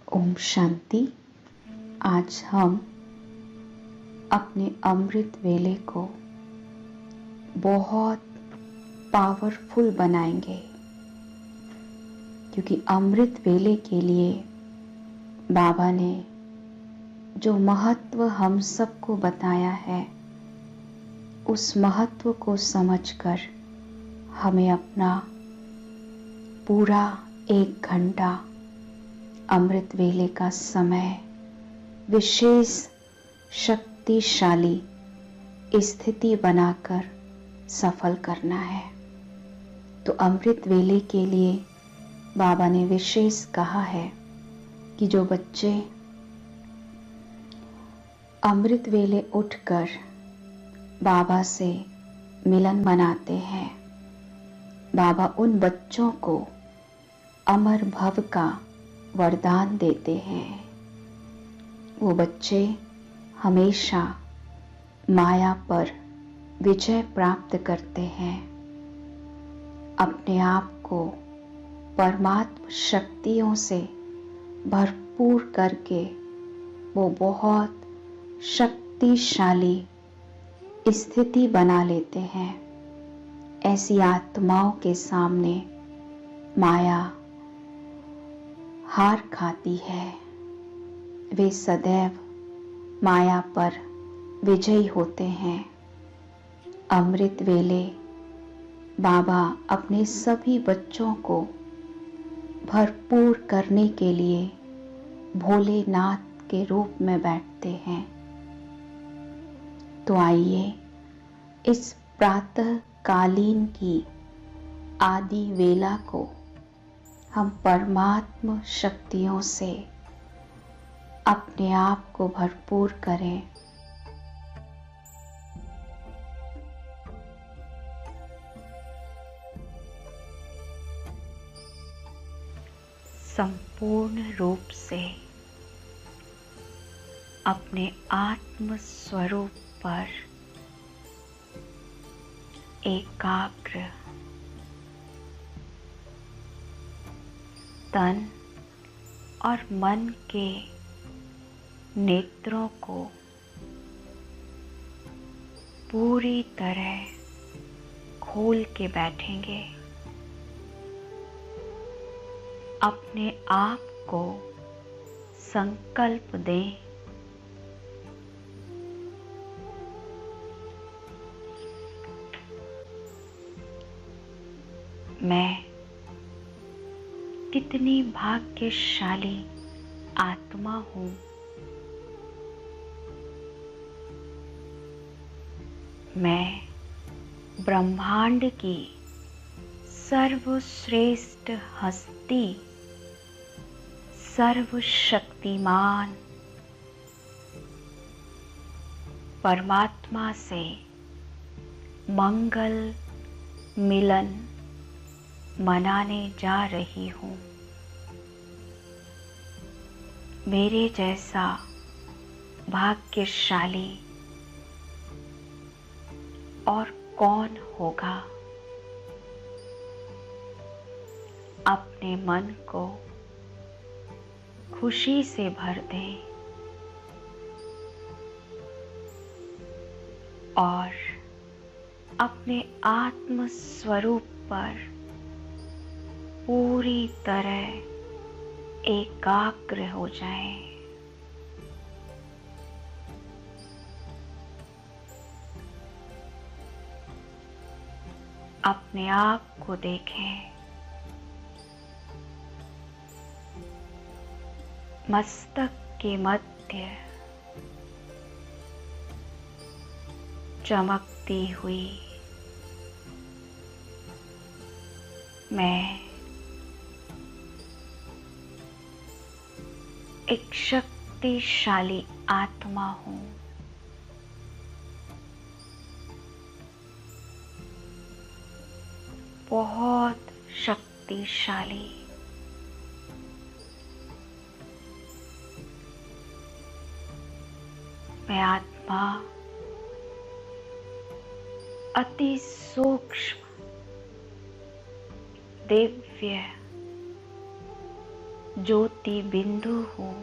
ओम शांति। आज हम अपने अमृत वेले को बहुत पावरफुल बनाएंगे, क्योंकि अमृत वेले के लिए बाबा ने जो महत्व हम सबको बताया है, उस महत्व को समझकर हमें अपना पूरा 1 घंटा अमृत वेले का समय विशेष शक्तिशाली स्थिति बनाकर सफल करना है। तो अमृत वेले के लिए बाबा ने विशेष कहा है कि जो बच्चे अमृत वेले उठकर बाबा से मिलन मनाते हैं, बाबा उन बच्चों को अमर भव का वरदान देते हैं। वो बच्चे हमेशा माया पर विजय प्राप्त करते हैं, अपने आप को परमात्म शक्तियों से भरपूर करके वो बहुत शक्तिशाली स्थिति बना लेते हैं। ऐसी आत्माओं के सामने माया हार खाती है। वे सदैव माया पर विजयी होते हैं। अमृत वेले बाबा अपने सभी बच्चों को भरपूर करने के लिए भोलेनाथ के रूप में बैठते हैं। तो आइए इस प्रातः कालीन की आदि वेला को हम परमात्म शक्तियों से अपने आप को भरपूर करें। संपूर्ण रूप से अपने आत्म स्वरूप पर एकाग्र, तन और मन के नेत्रों को पूरी तरह खोल के बैठेंगे। अपने आप को संकल्प दें, मैं कितनी भाग्यशाली आत्मा हूँ। मैं ब्रह्मांड की सर्वश्रेष्ठ हस्ती, सर्वशक्तिमान परमात्मा से मंगल मिलन मनाने जा रही हूँ। मेरे जैसा भाग्यशाली और कौन होगा। अपने मन को खुशी से भर दें और अपने आत्म स्वरूप पर पूरी तरह एकाग्र हो जाएं। अपने आप को देखें। मस्तक के मध्य चमकती हुई मैं एक शक्तिशाली आत्मा हूँ। बहुत शक्तिशाली। मैं आत्मा अति सूक्ष्म, दिव्य ज्योति बिंदु हूँ।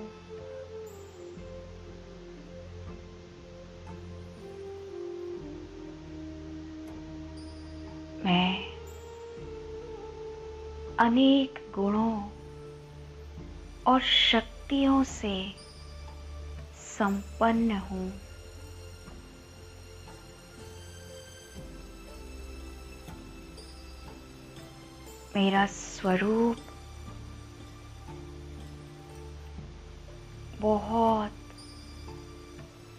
मैं अनेक गुणों और शक्तियों से संपन्न हूँ। मेरा स्वरूप बहुत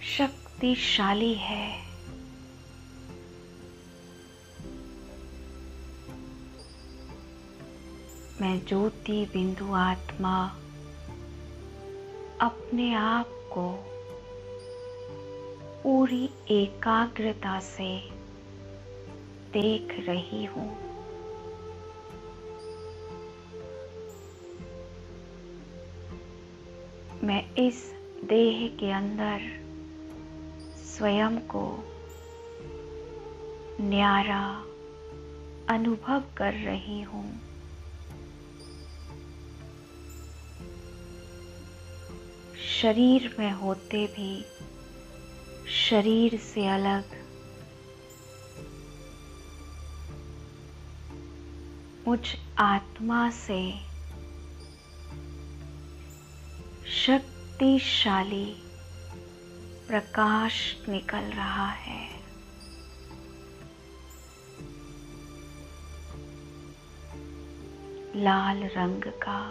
शक्तिशाली है। मैं ज्योति बिंदु आत्मा अपने आप को पूरी एकाग्रता से देख रही हूँ। मैं इस देह के अंदर स्वयं को न्यारा अनुभव कर रही हूँ। शरीर में होते भी शरीर से अलग मुझ आत्मा से शक्तिशाली प्रकाश निकल रहा है। लाल रंग का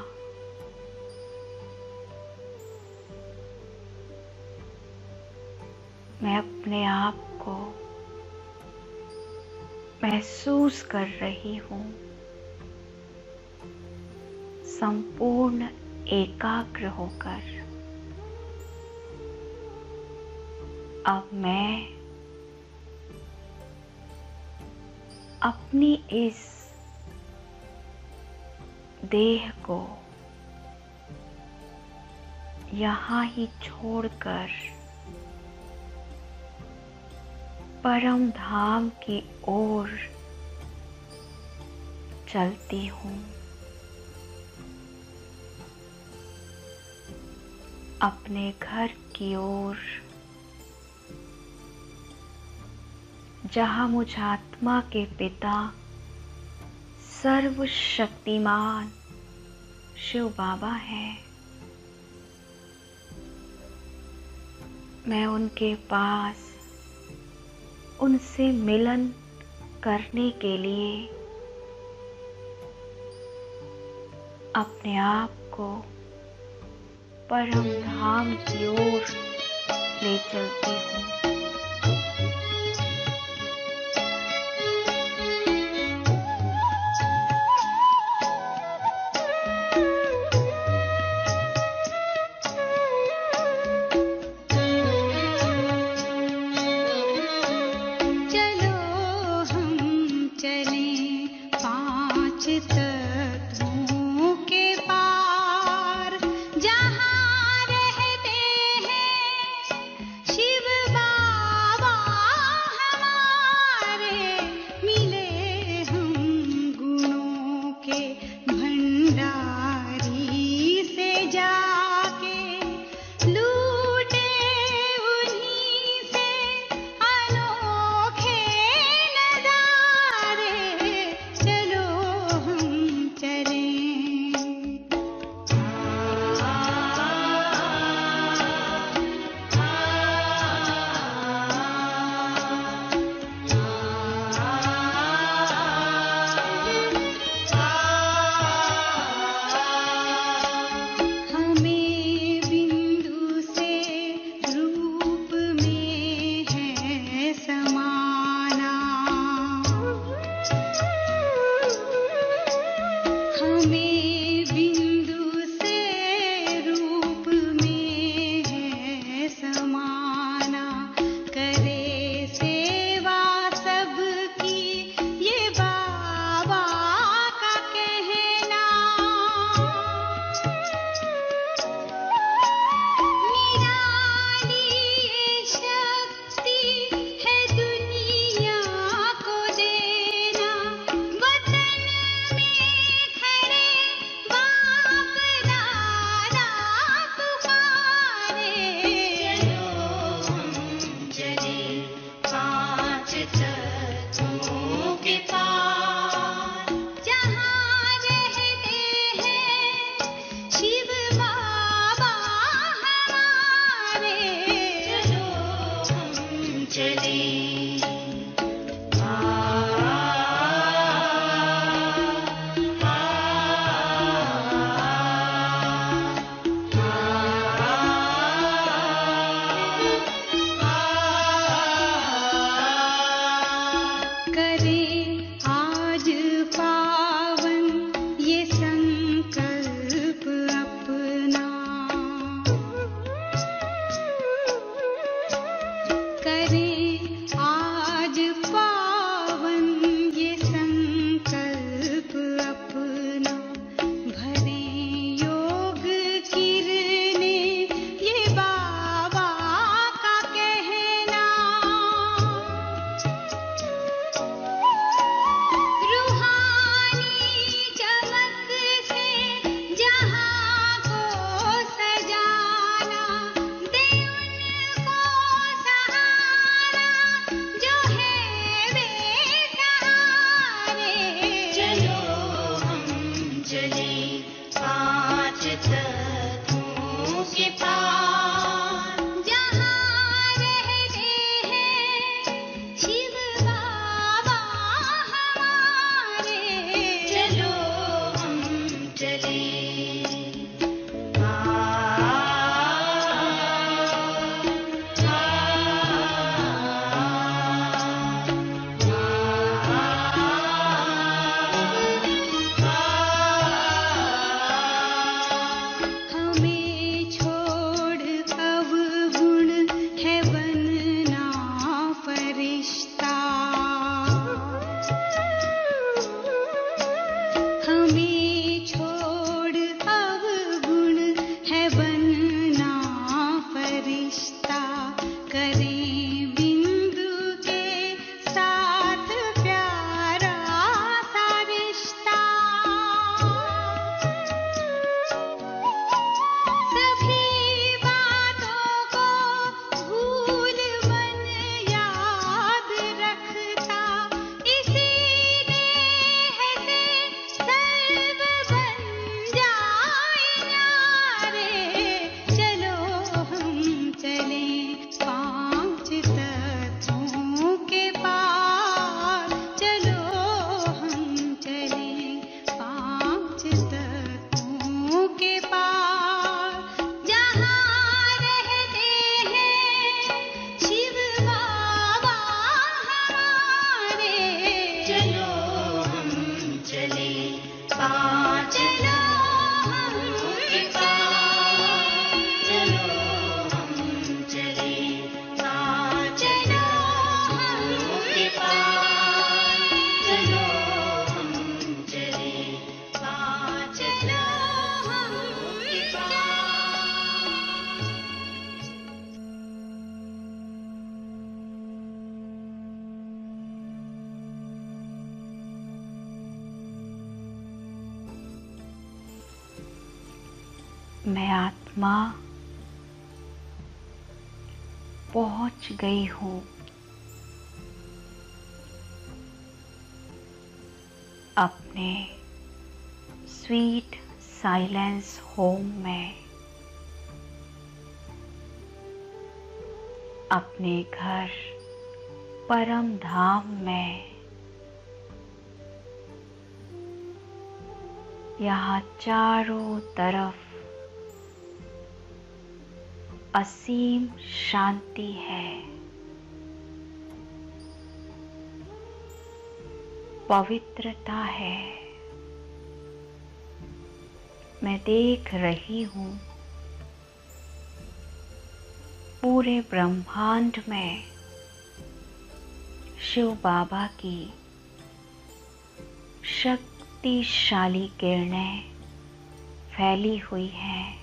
मैं अपने आप को महसूस कर रही हूँ। संपूर्ण एकाग्र होकर अब मैं अपनी इस देह को यहाँ ही छोड़कर परम धाम की ओर चलती हूँ। अपने घर की ओर, जहाँ मुझ आत्मा के पिता सर्वशक्तिमान शिव बाबा हैं। मैं उनके पास उनसे मिलन करने के लिए अपने आप को परम धाम की ओर ले चलती हूँ। जहाँ रहते हैं शिव बाबा। के पार जहाँ रहते हैं शिव बाबा हमारे, चलो हम चले। मैं आत्मा पहुंच गई हूँ अपने स्वीट साइलेंस होम में, अपने घर परम धाम में। यहाँ चारों तरफ असीम शांति है, पवित्रता है। मैं देख रही हूँ पूरे ब्रह्मांड में शिव बाबा की शक्तिशाली किरणें फैली हुई हैं।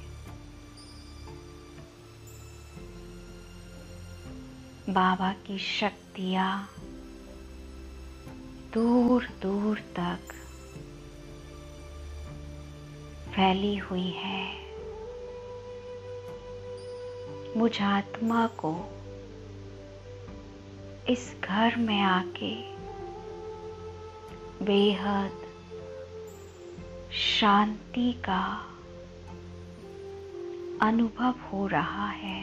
बाबा की शक्तियाँ दूर दूर तक फैली हुई है। मुझ आत्मा को इस घर में आके बेहद शांति का अनुभव हो रहा है।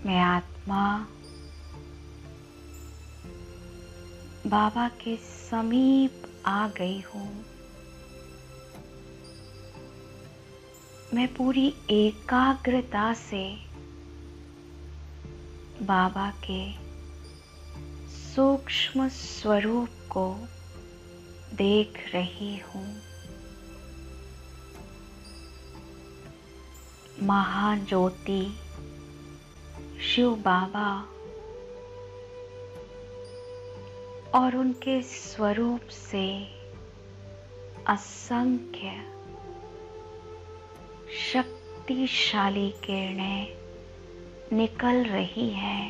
मैं आत्मा बाबा के समीप आ गई हूँ। मैं पूरी एकाग्रता से बाबा के सूक्ष्म स्वरूप को देख रही हूँ। महाज्योति शिव बाबा और उनके स्वरूप से असंख्य शक्तिशाली किरणें निकल रही हैं।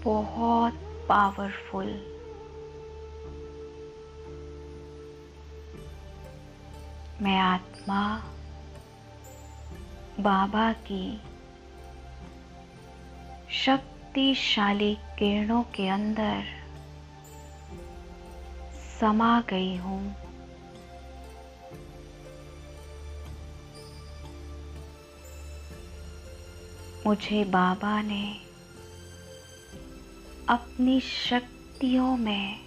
बहुत पावरफुल। मैं आत्मा बाबा की शक्तिशाली किरणों के अंदर समा गई हूँ। मुझे बाबा ने अपनी शक्तियों में,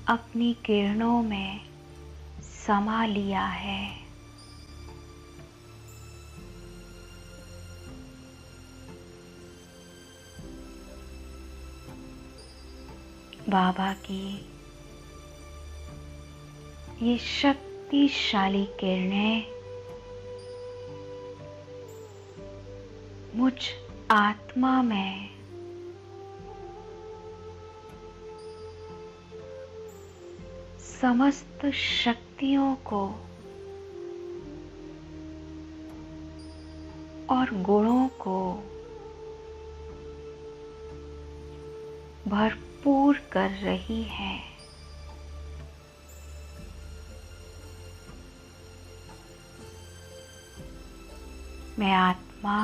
अपनी किरणों में समा लिया है। बाबा की ये शक्तिशाली किरणें मुझ आत्मा में समस्त शक्तियों को और गुणों को भरपूर कर रही है। मैं आत्मा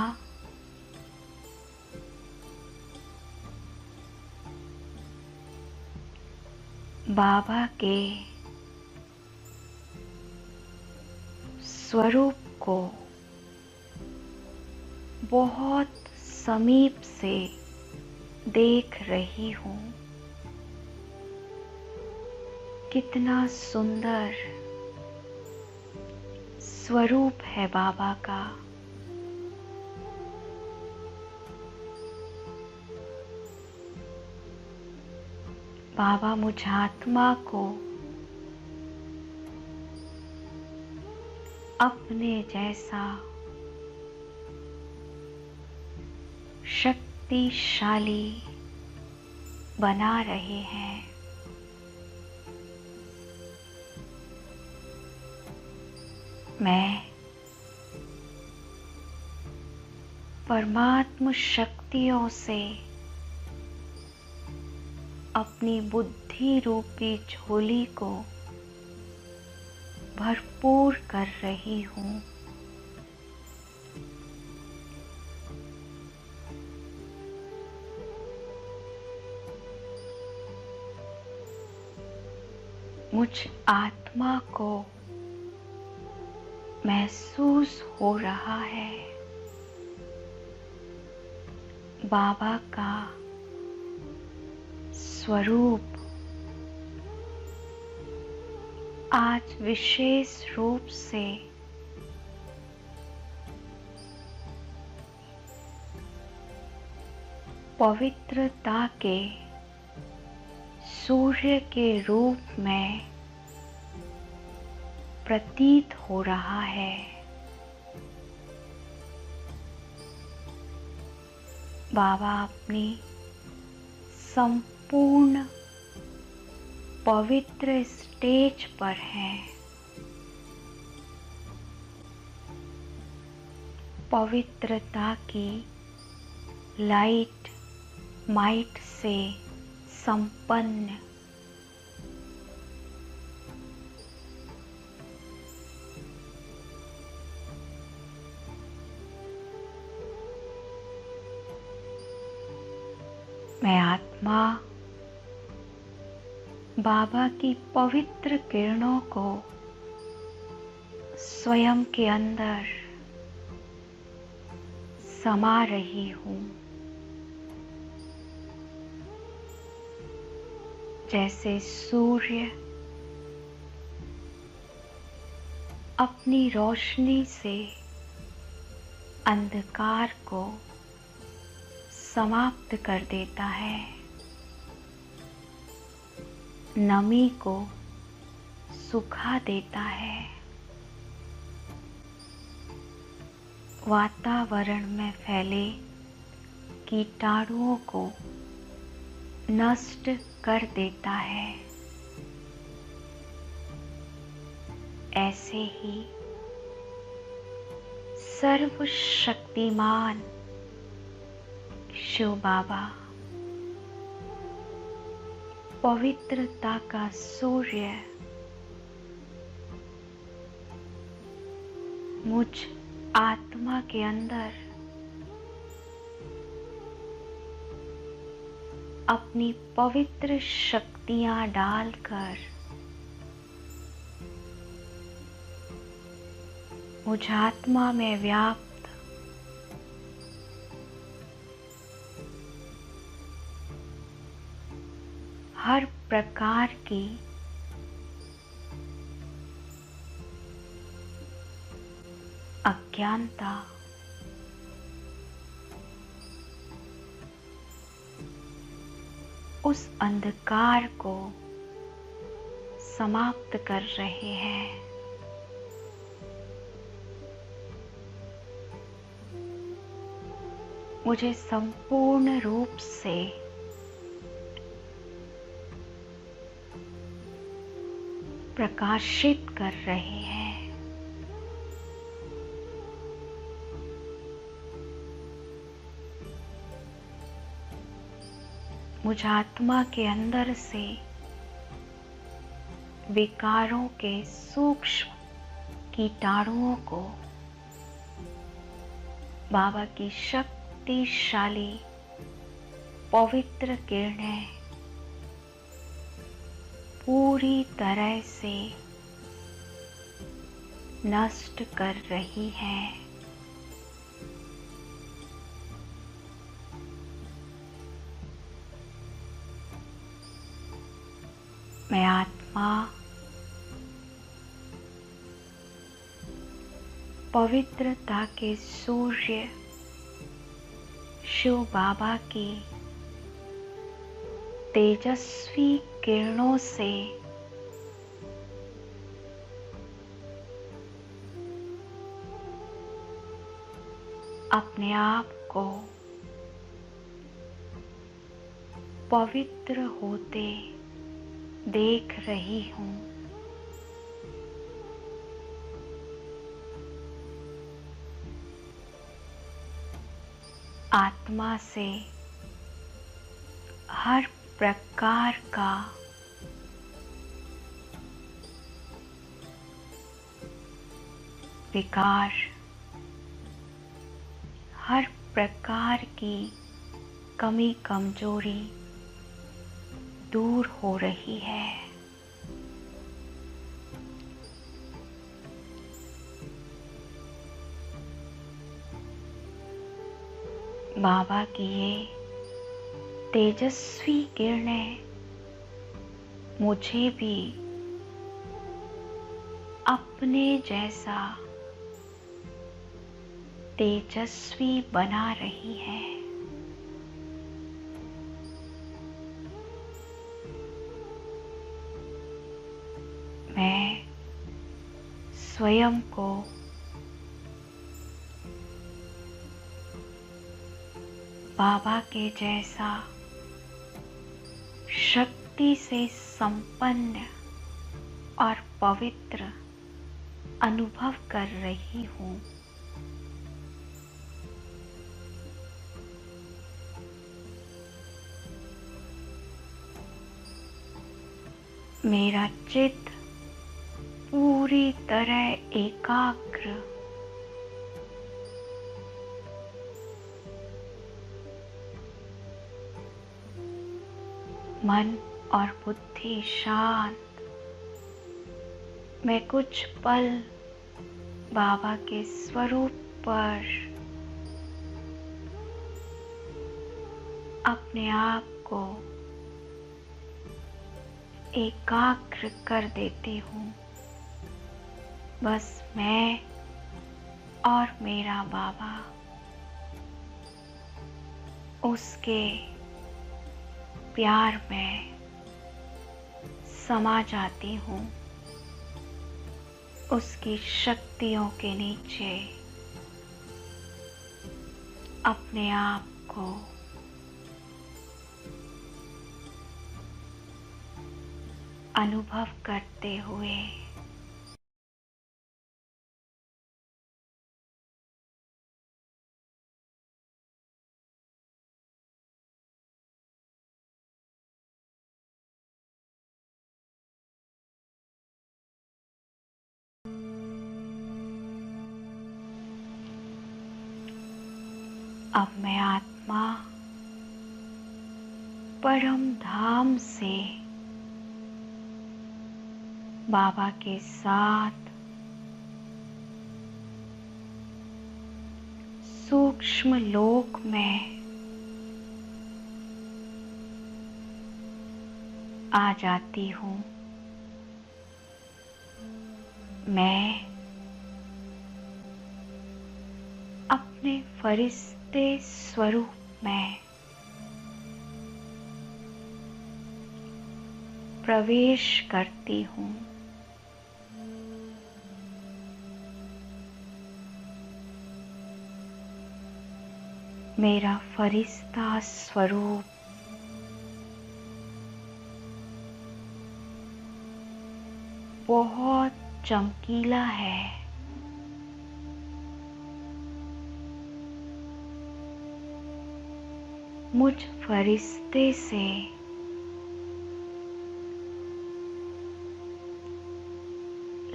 बाबा के स्वरूप को बहुत समीप से देख रही हूँ। कितना सुंदर स्वरूप है बाबा का। बाबा मुझ आत्मा को अपने जैसा शक्तिशाली बना रहे हैं। मैं परमात्म शक्तियों से अपनी बुद्धि रूपी झोली को भरपूर कर रही हूँ। मुझ आत्मा को महसूस हो रहा है बाबा का स्वरूप आज विशेष रूप से पवित्रता के सूर्य के रूप में प्रतीत हो रहा है। बाबा अपनी संपूर्ण पवित्र स्टेज पर हैं। पवित्रता की लाइट माइट से संपन्न मैं आत्मा बाबा की पवित्र किरणों को स्वयं के अंदर समा रही हूँ। जैसे सूर्य अपनी रोशनी से अंधकार को समाप्त कर देता है, नमी को सुखा देता है, वातावरण में फैले कीटाणुओं को नष्ट कर देता है, ऐसे ही सर्वशक्तिमान शिव बाबा पवित्रता का सूर्य मुझ आत्मा के अंदर अपनी पवित्र शक्तियां डालकर मुझ आत्मा में व्याप्त हर प्रकार की अज्ञानता, उस अंधकार को समाप्त कर रहे हैं। मुझे संपूर्ण रूप से प्रकाशित कर रहे हैं। मुझ आत्मा के अंदर से विकारों के सूक्ष्म कीटाणुओं को बाबा की शक्तिशाली पवित्र किरणें पूरी तरह से नष्ट कर रही हैं। मैं आत्मा पवित्रता के सूर्य शिव बाबा की तेजस्वी किरणों से अपने आप को पवित्र होते देख रही हूँ। आत्मा से हर प्रकार का विकार, हर प्रकार की कमी कमजोरी दूर हो रही है। बाबा की ये तेजस्वी किरणें मुझे भी अपने जैसा तेजस्वी बना रही है। मैं स्वयं को बाबा के जैसा शक्ति से संपन्न और पवित्र अनुभव कर रही हूँ। मेरा चित्त पूरी तरह एकाग्र मन और बुद्धि शांत। मैं कुछ पल बाबा के स्वरूप पर अपने आप को एकाग्र कर देती हूँ। बस मैं और मेरा बाबा, उसके प्यार में समा जाती हूँ, उसकी शक्तियों के नीचे अपने आप को अनुभव करते हुए अब मैं आत्मा परम धाम से बाबा के साथ सूक्ष्म लोक में आ जाती हूँ। मैं अपने फरिश्ते स्वरूप में प्रवेश करती हूँ। मेरा फरिश्ता स्वरूप बहुत चमकीला है। मुझ फरिश्ते से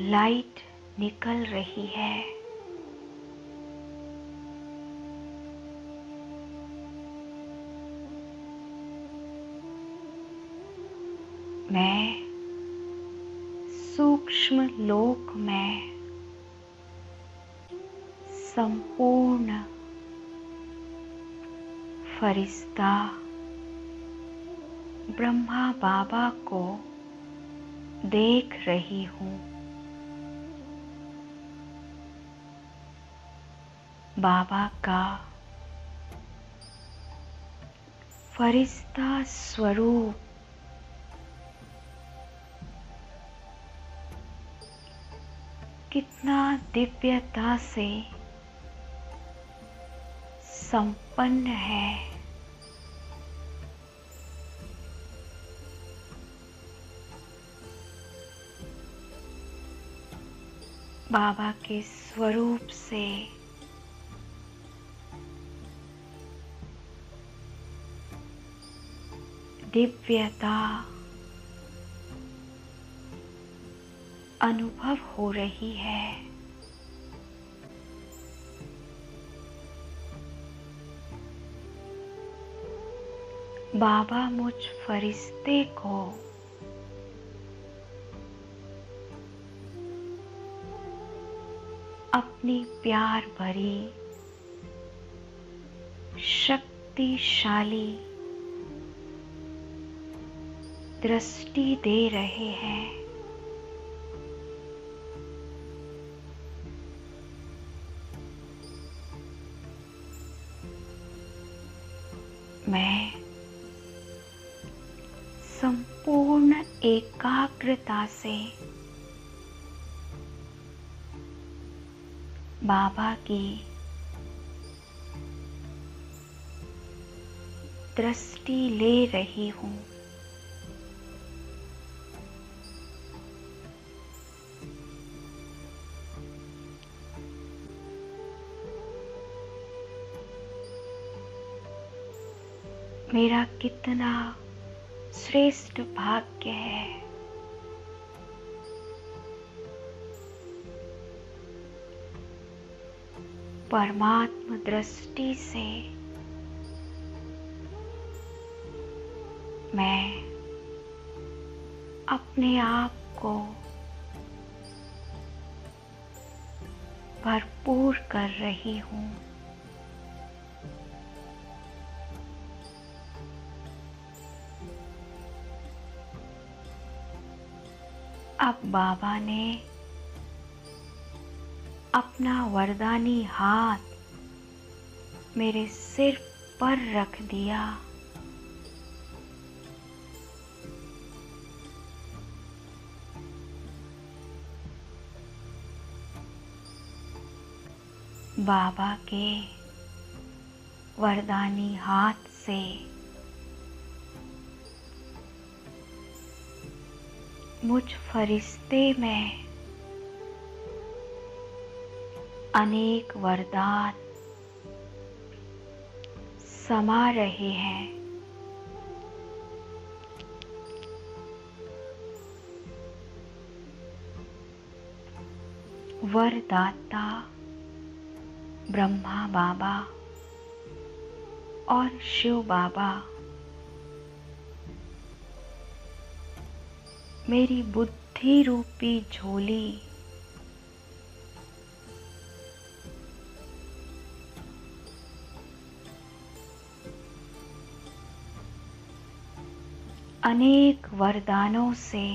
लाइट निकल रही है। मैं सूक्ष्म लोक में संपूर्ण फरिश्ता ब्रह्मा बाबा को देख रही हूँ। बाबा का फरिश्ता स्वरूप कितना दिव्यता से संपन्न है। बाबा के स्वरूप से दिव्यता अनुभव हो रही है। बाबा मुझ फरिश्ते को अपनी प्यार भरी शक्तिशाली दृष्टि दे रहे हैं। मैं संपूर्ण एकाग्रता से बाबा की दृष्टि ले रही हूँ। मेरा कितना श्रेष्ठ भाग्य है। परमात्म दृष्टि से मैं अपने आप को भरपूर कर रही हूँ। अब बाबा ने अपना वरदानी हाथ मेरे सिर पर रख दिया। बाबा के वरदानी हाथ से मुझ फरिश्ते में अनेक वरदान समा रहे हैं। वरदाता ब्रह्मा बाबा और शिव बाबा मेरी बुद्धि रूपी झोली अनेक वरदानों से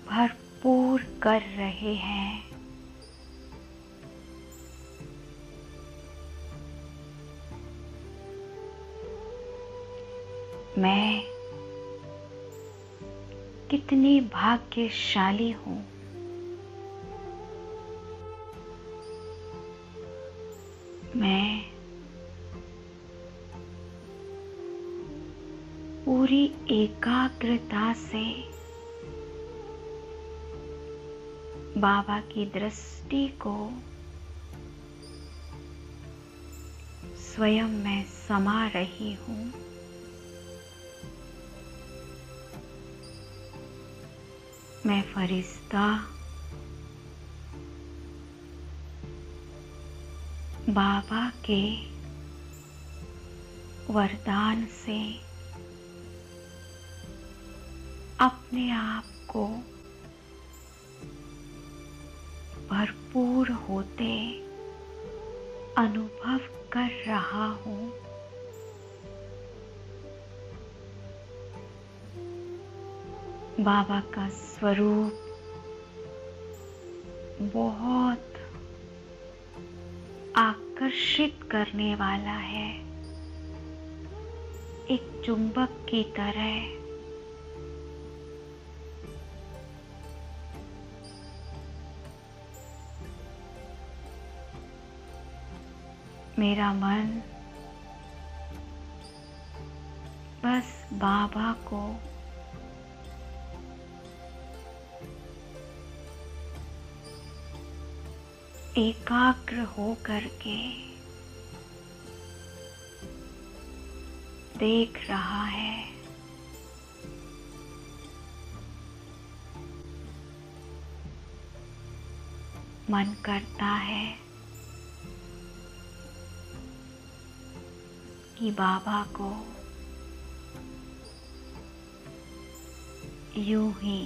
भरपूर कर रहे हैं। मैं कितनी भाग्यशाली हूँ। मैं पूरी एकाग्रता से बाबा की दृष्टि को स्वयं में समा रही हूँ। मैं फरिश्ता बाबा के वरदान से अपने आप को भरपूर होते अनुभव कर रहा हूँ। बाबा का स्वरूप बहुत आकर्षित करने वाला है, एक चुंबक की तरह। मेरा मन बस बाबा को एकाग्र हो करके देख रहा है। मन करता है कि बाबा को यूं ही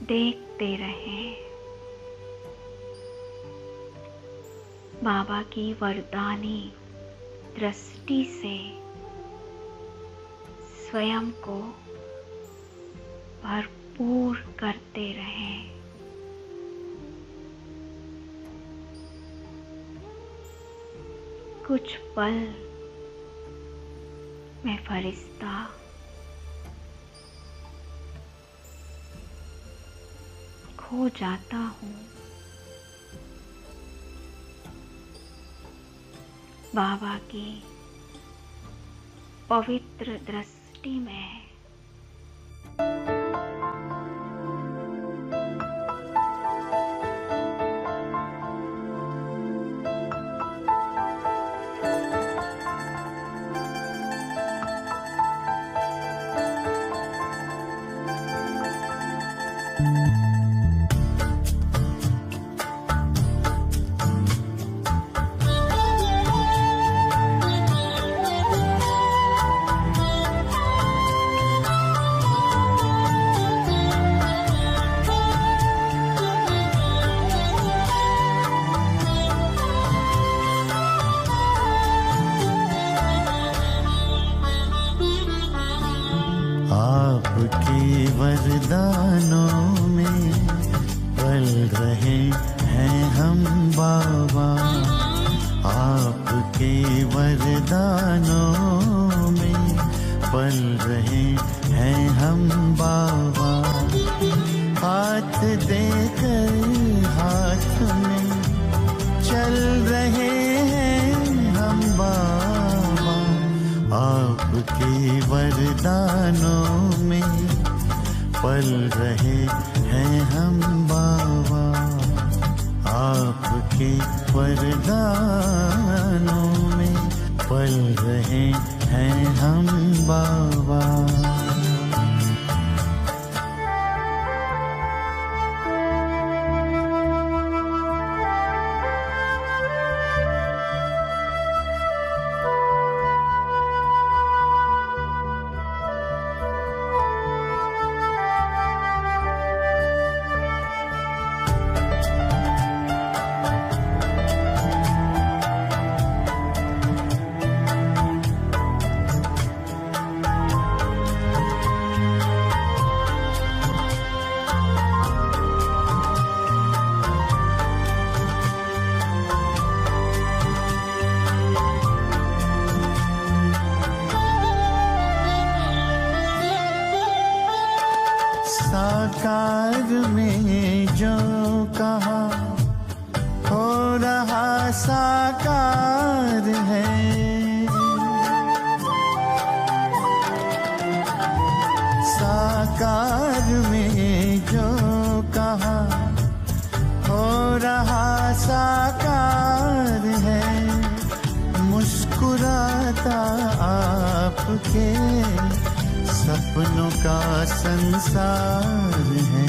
देखते रहें। बाबा की वरदानी दृष्टि से स्वयं को भरपूर करते रहें। कुछ पल मैं फरिश्ता खो जाता हूँ। बाबा की पवित्र दृष्टि में वरदानों में पल रहे हैं हम बाबा, आपके वरदानों में पल रहे हैं हम बाबा। हाथ देकर हाथ में चल रहे हैं हम बाबा, आपके वरदानों में पल रहे हैं हम बाबा, आपके वरदानों में पल रहे हैं हम बाबा। साकार में जो कहा हो रहा साकार है, साकार में जो कहा हो रहा साकार है। मुस्कुराता आपके सपनों का संसार है,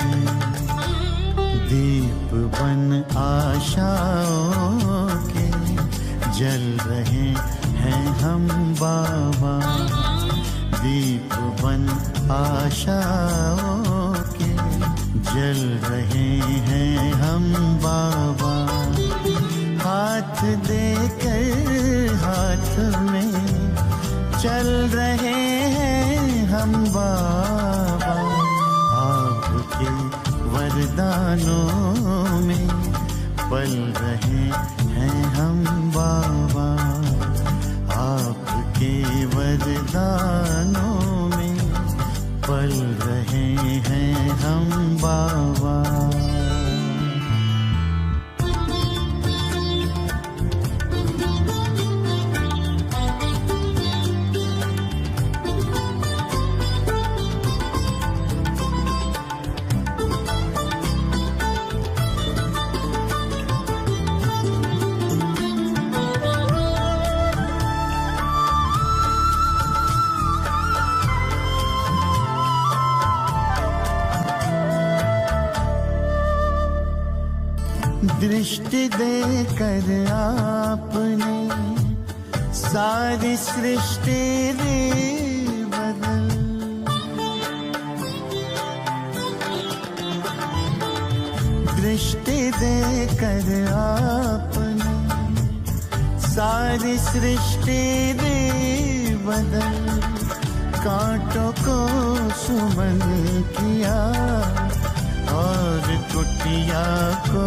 दीप बन आशाओं के जल रहे हैं हम बाबा, दीप बन आशाओं के जल रहे हैं हम बाबा। हाथ देकर हाथ में चल रहे हैं हम बाबा, आपके वरदानों में पल रहे हैं हम बाबा, आपके वरदानों में पल रहे हैं हम बाबा। दृष्टि देकर आपने सारी सृष्टि दी बदल, दृष्टि देकर आपने सारी सृष्टि दी बदल। कांटों को सुमन किया और कुटिया को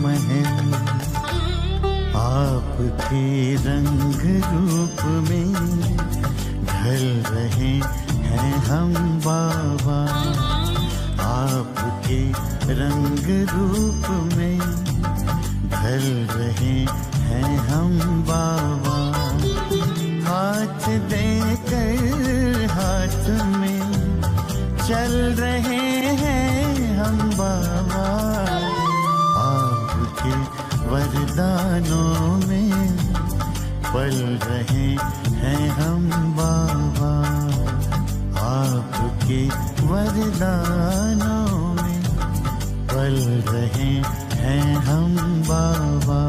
महल, आपके रंग रूप में ढल रहे हैं हम बाबा, आपके रंग रूप में ढल रहे हैं हम बाबा। हाथ देकर हाथ में चल रहे हैं हम बाबा, आपके वरदानों में पल रहे हैं हम बाबा, आपके वरदानों में पल रहे हैं हम बाबा।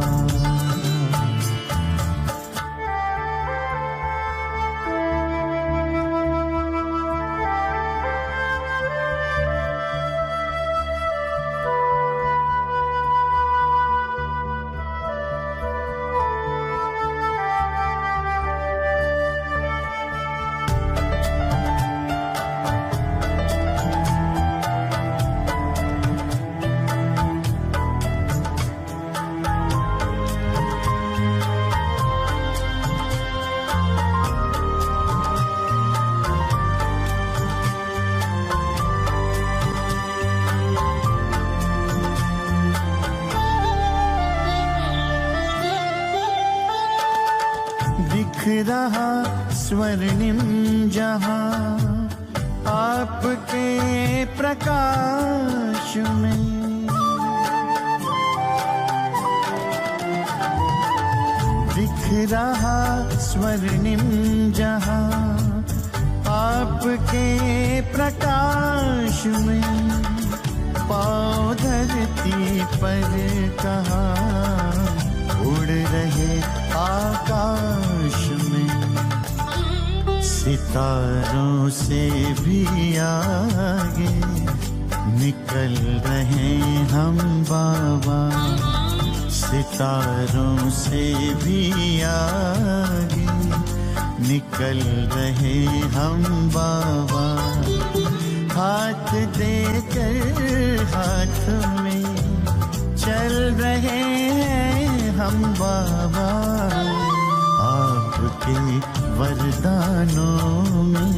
रहा स्वर्णिम जहां आपके प्रकाश में। दिख रहा स्वर्णिम जहां आपके प्रकाश में। पाँव धरती पर कहाँ उड़ रहे आकाश में। सितारों से भी आगे निकल रहे हम बाबा। सितारों से भी आगे निकल रहे हम बाबा। हाथ देकर हाथ में चल रहे हैं हम बाबा। आपके वरदानों में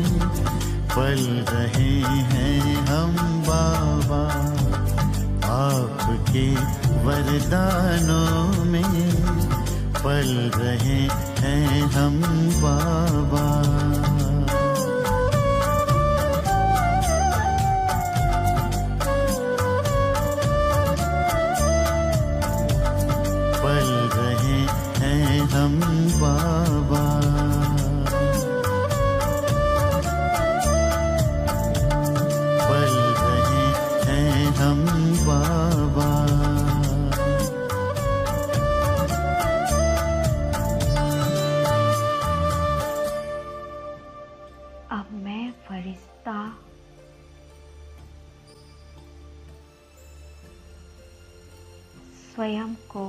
पल रहे हैं हम बाबा। आपके वरदानों में पल रहे हैं हम बाबा। पल रहे हैं हम बाबा। पल रहे हैं हम बाबा। अब मैं फरिश्ता स्वयं को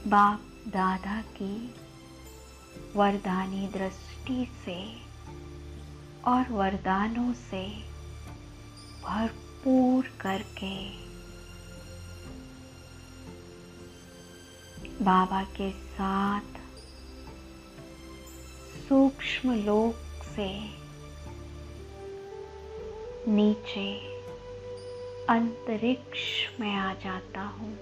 बाप दादा की वरदानी दृष्टि से और वरदानों से भरपूर करके बाबा के साथ सूक्ष्म लोक से नीचे अंतरिक्ष में आ जाता हूँ।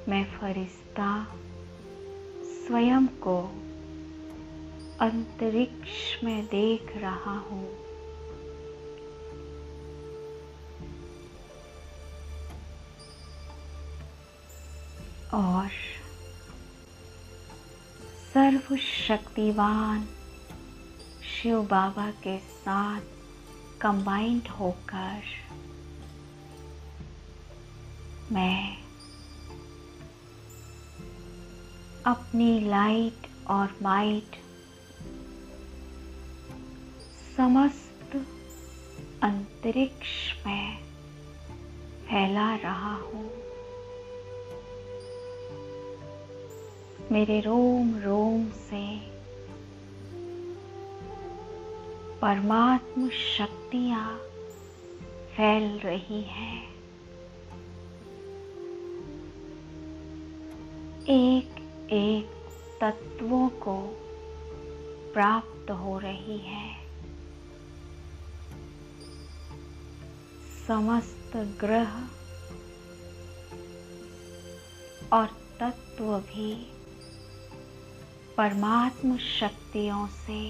मैं फरिश्ता स्वयं को अंतरिक्ष में देख रहा हूँ। और सर्वशक्तिवान शिव बाबा के साथ कंबाइंड होकर मैं अपनी लाइट और माइट समस्त अंतरिक्ष में फैला रहा हूँ। मेरे रोम रोम से परमात्म शक्तियाँ फैल रही हैं। एक एक तत्वों को प्राप्त हो रही है। समस्त ग्रह और तत्व भी परमात्म शक्तियों से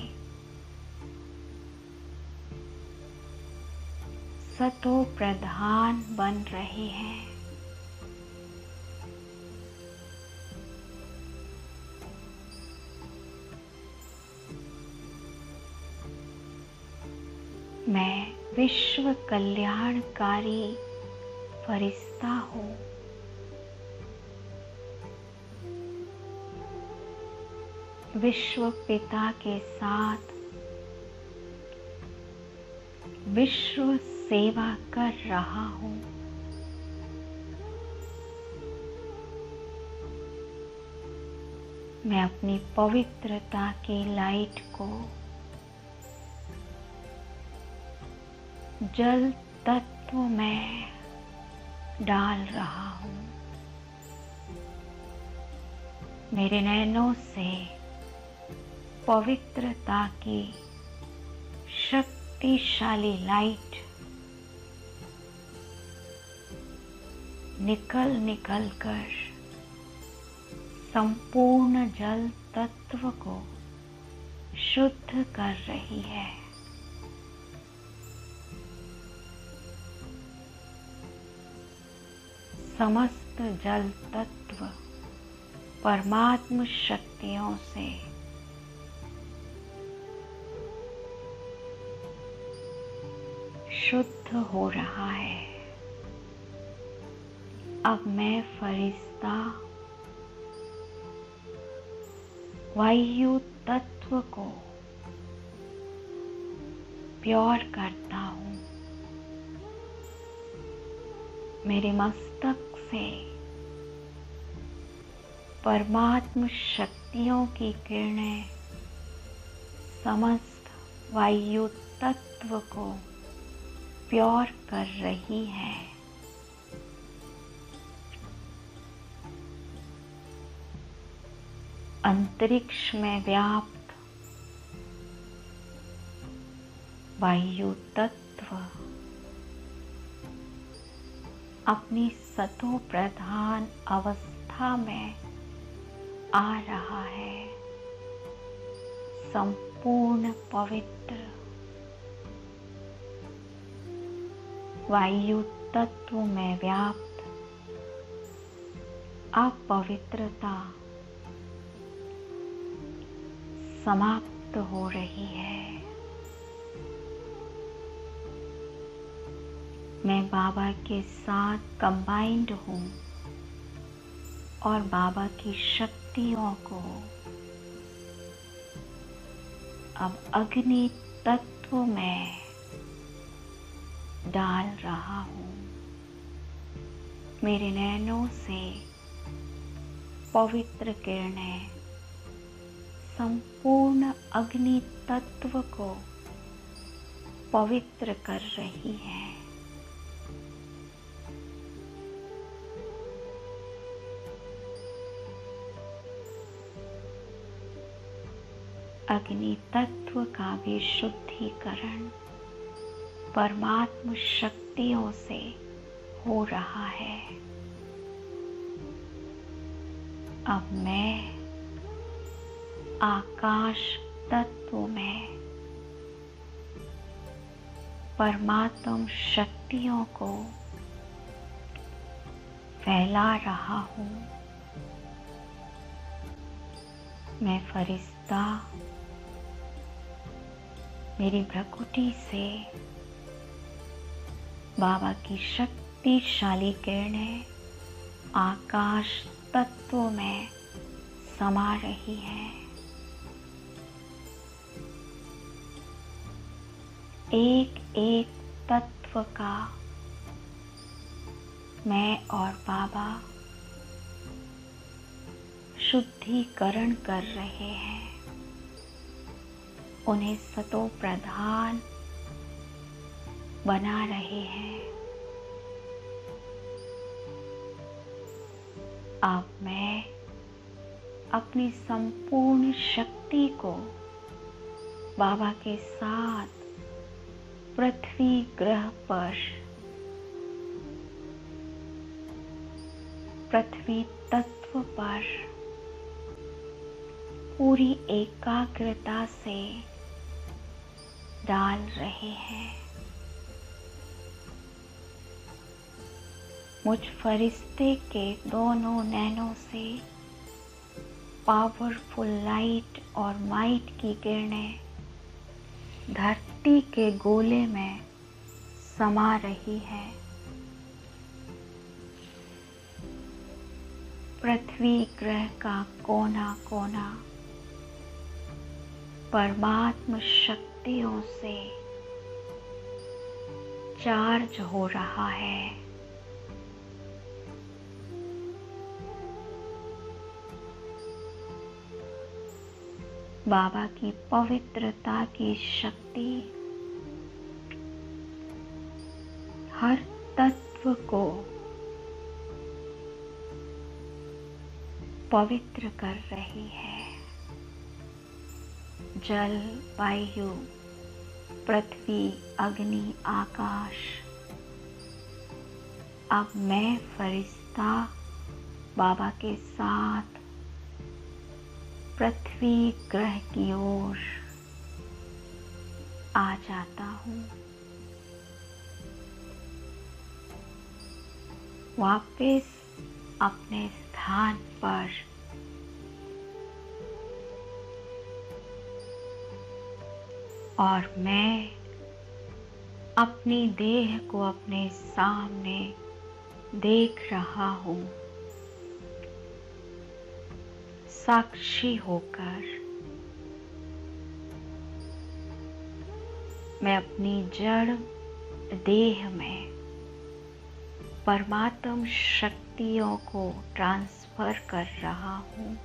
सतो प्रधान बन रहे हैं। मैं विश्व कल्याणकारी फरिश्ता हूँ। विश्व पिता के साथ विश्व सेवा कर रहा हूँ। मैं अपनी पवित्रता की लाइट को जल तत्व में डाल रहा हूँ। मेरे नैनों से पवित्रता की शक्तिशाली लाइट निकल निकल कर संपूर्ण जल तत्व को शुद्ध कर रही है। समस्त जल तत्व परमात्म शक्तियों से शुद्ध हो रहा है। अब मैं फरिश्ता वायु तत्व को प्योर करता हूँ। मेरे मस्तक से परमात्म शक्तियों की किरणें समस्त वायु तत्व को प्योर कर रही है। अंतरिक्ष में व्याप्त वायु तत्व अपनी सतो प्रधान अवस्था में आ रहा है। संपूर्ण पवित्र वायु तत्व में व्याप्त अपवित्रता समाप्त हो रही है। मैं बाबा के साथ कंबाइंड हूँ और बाबा की शक्तियों को अब अग्नि तत्व में डाल रहा हूँ। मेरे नैनों से पवित्र किरणें संपूर्ण अग्नि तत्व को पवित्र कर रही है। अग्नि तत्व का भी शुद्धिकरण परमात्म शक्तियों से हो रहा है। अब मैं आकाश तत्व में परमात्म शक्तियों को फैला रहा हूँ। मैं फरिश्ता मेरी भ्रकुटी से बाबा की शक्तिशाली किरणें आकाश तत्व में समा रही है। एक एक तत्व का मैं और बाबा शुद्धिकरण कर रहे हैं। उन्हें सतो प्रधान बना रहे हैं। अब मैं अपनी संपूर्ण शक्ति को बाबा के साथ पृथ्वी ग्रह पर पृथ्वी तत्व पर पूरी एकाग्रता से डाल रहे हैं। मुझ फरिश्ते के दोनों नैनों से पावरफुल लाइट और माइट की किरणें धरती के गोले में समा रही है। पृथ्वी ग्रह का कोना कोना परमात्म शक्तियों से चार्ज हो रहा है। बाबा की पवित्रता की शक्ति हर तत्व को पवित्र कर रही है। जल, वायु, पृथ्वी, अग्नि, आकाश अब मैं फरिश्ता बाबा के साथ पृथ्वी ग्रह की ओर आ जाता हूँ। वापस अपने स्थान पर और मैं अपनी देह को अपने सामने देख रहा हूँ, साक्षी होकर। मैं अपनी जड़ देह में परमात्म शक्तियों को ट्रांसफर कर रहा हूँ।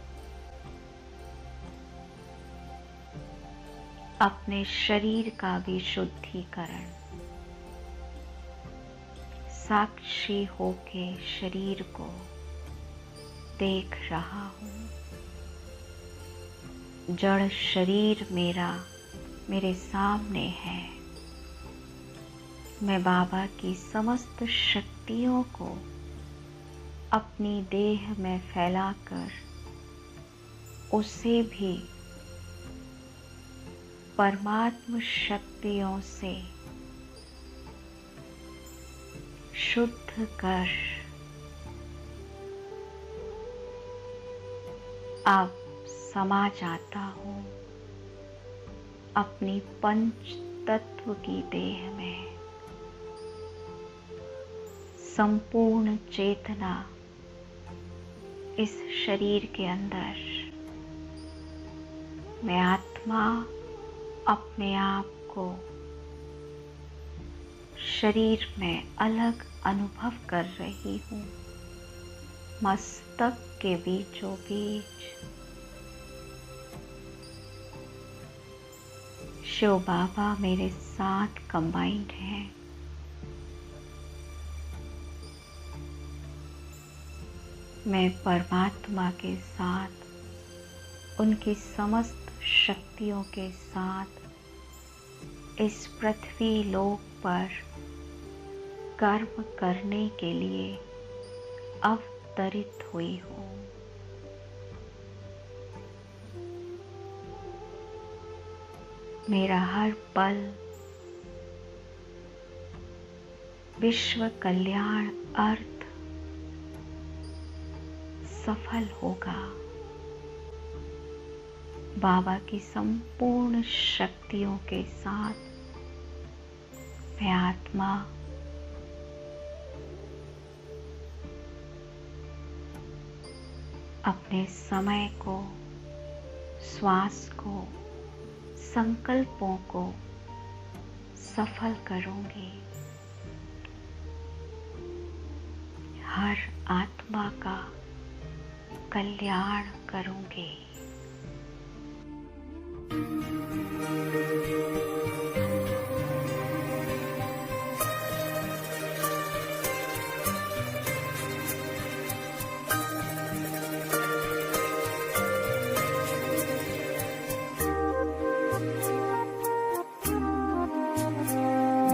अपने शरीर का भी शुद्धिकरण, साक्षी होके शरीर को देख रहा हूँ। जड़ शरीर मेरा मेरे सामने है। मैं बाबा की समस्त शक्तियों को अपनी देह में फैलाकर उसे भी परमात्म शक्तियों से शुद्ध कर अब समा जाता हूँ अपनी पंच तत्व की देह में। संपूर्ण चेतना इस शरीर के अंदर। मैं आत्मा अपने आप को शरीर में अलग अनुभव कर रही हूँ। मस्तक के बीचों बीच शिव बाबा मेरे साथ कंबाइंड हैं। मैं परमात्मा के साथ, उनकी समस्त शक्तियों के साथ इस पृथ्वी लोक पर कर्म करने के लिए अवतरित हुई हूँ। मेरा हर पल विश्व कल्याण अर्थ सफल होगा। बाबा की संपूर्ण शक्तियों के साथ मैं आत्मा अपने समय को, श्वास को, संकल्पों को सफल करूंगी। हर आत्मा का कल्याण करूंगी।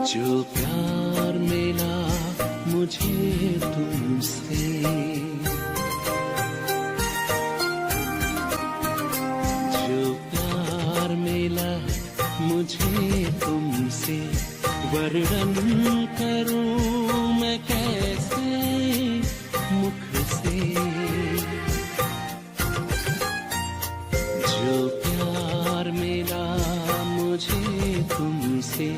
जो प्यार मिला मुझे तुमसे, जो प्यार मिला मुझे तुमसे, वर्णन करूं मैं कैसे मुख से। जो प्यार मिला मुझे तुमसे,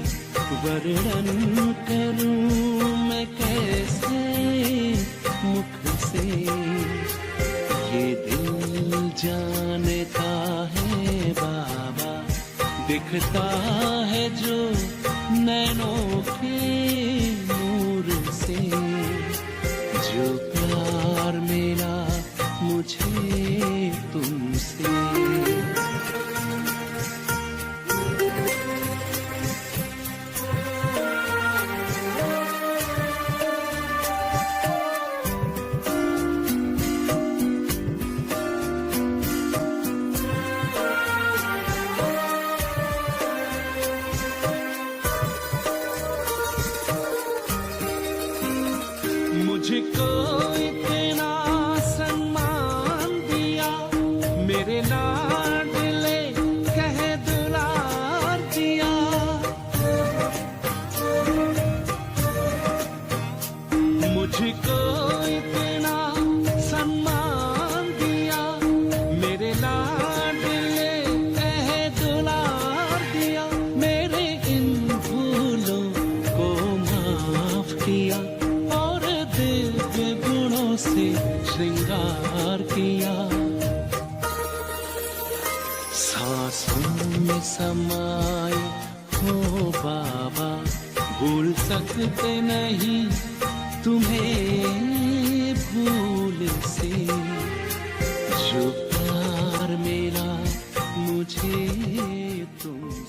वर्णन करूं मैं कैसे मुख से। ये दिल जानता है बाबा, दिखता है जो नैनों के नूर से। जो प्यार मिला मुझे तुमसे, मेरे लाडले कह दुलार दिया। मुझको इतना सम्मान दिया, मेरे लाडले कह दुलार दिया। मेरे इन भूलों को माफ किया और दिव्य गुणों से श्रृंगार किया। सांसों में समाए हो बाबा, भूल सकते नहीं तुम्हें भूल से। जो प्यार मेरा मुझे तुमसे